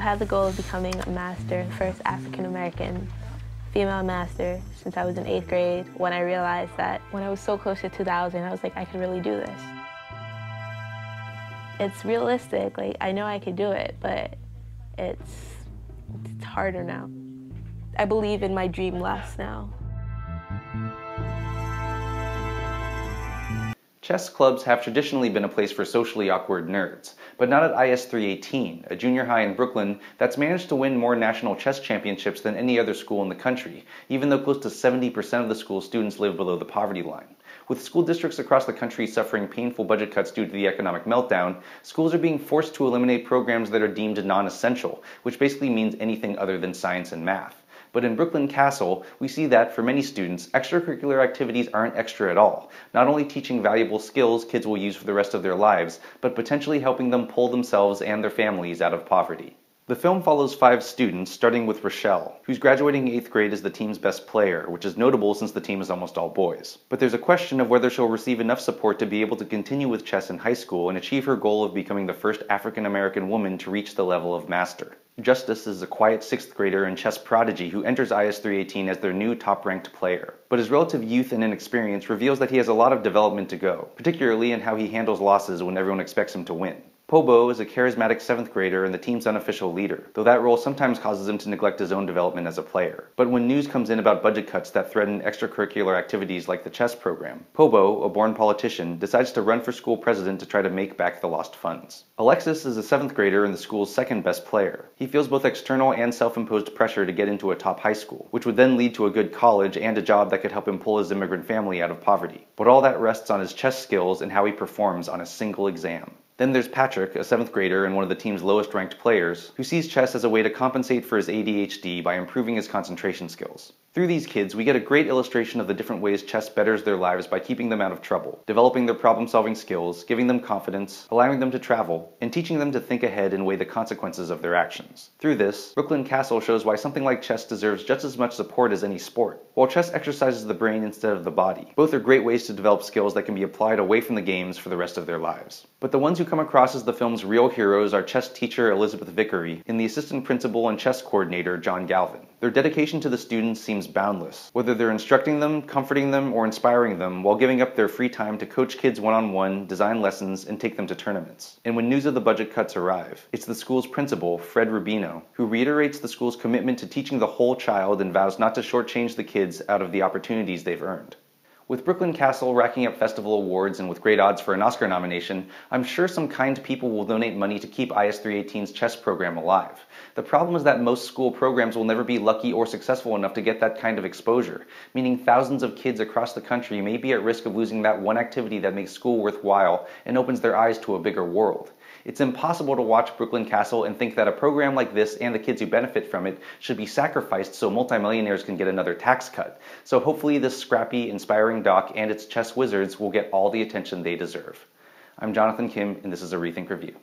had the goal of becoming a master, the first African-American female master since I was in 8th grade, when I realized that when I was so close to 2000, I was like, I could really do this. It's realistic, like I know I could do it, but it's harder now. I believe in my dream less now. Chess clubs have traditionally been a place for socially awkward nerds, but not at IS 318, a junior high in Brooklyn that's managed to win more national chess championships than any other school in the country, even though close to 70% of the school's students live below the poverty line. With school districts across the country suffering painful budget cuts due to the economic meltdown, schools are being forced to eliminate programs that are deemed non-essential, which basically means anything other than science and math. But in Brooklyn Castle, we see that, for many students, extracurricular activities aren't extra at all, not only teaching valuable skills kids will use for the rest of their lives, but potentially helping them pull themselves and their families out of poverty. The film follows 5 students, starting with Rochelle, who's graduating 8th grade as the team's best player, which is notable since the team is almost all boys. But there's a question of whether she'll receive enough support to be able to continue with chess in high school and achieve her goal of becoming the first African-American woman to reach the level of master. Justice is a quiet 6th grader and chess prodigy who enters IS 318 as their new top-ranked player. But his relative youth and inexperience reveals that he has a lot of development to go, particularly in how he handles losses when everyone expects him to win. Pobo is a charismatic 7th grader and the team's unofficial leader, though that role sometimes causes him to neglect his own development as a player. But when news comes in about budget cuts that threaten extracurricular activities like the chess program, Pobo, a born politician, decides to run for school president to try to make back the lost funds. Alexis is a 7th grader and the school's second best player. He feels both external and self-imposed pressure to get into a top high school, which would then lead to a good college and a job that could help him pull his immigrant family out of poverty. But all that rests on his chess skills and how he performs on a single exam. Then there's Patrick, a 7th grader and one of the team's lowest ranked players, who sees chess as a way to compensate for his ADHD by improving his concentration skills. Through these kids, we get a great illustration of the different ways chess betters their lives by keeping them out of trouble, developing their problem-solving skills, giving them confidence, allowing them to travel, and teaching them to think ahead and weigh the consequences of their actions. Through this, Brooklyn Castle shows why something like chess deserves just as much support as any sport. While chess exercises the brain instead of the body, both are great ways to develop skills that can be applied away from the games for the rest of their lives. But the ones who come across as the film's real heroes are chess teacher Elizabeth Vickery and the assistant principal and chess coordinator John Galvin. Their dedication to the students seems boundless, whether they're instructing them, comforting them, or inspiring them while giving up their free time to coach kids one-on-one, design lessons, and take them to tournaments. And when news of the budget cuts arrive, it's the school's principal, Fred Rubino, who reiterates the school's commitment to teaching the whole child and vows not to shortchange the kids out of the opportunities they've earned. With Brooklyn Castle racking up festival awards and with great odds for an Oscar nomination, I'm sure some kind people will donate money to keep IS 318's chess program alive. The problem is that most school programs will never be lucky or successful enough to get that kind of exposure, meaning thousands of kids across the country may be at risk of losing that one activity that makes school worthwhile and opens their eyes to a bigger world. It's impossible to watch Brooklyn Castle and think that a program like this and the kids who benefit from it should be sacrificed so multimillionaires can get another tax cut. So hopefully this scrappy, inspiring doc and its chess wizards will get all the attention they deserve. I'm Jonathan Kim, and this is a ReThink Review.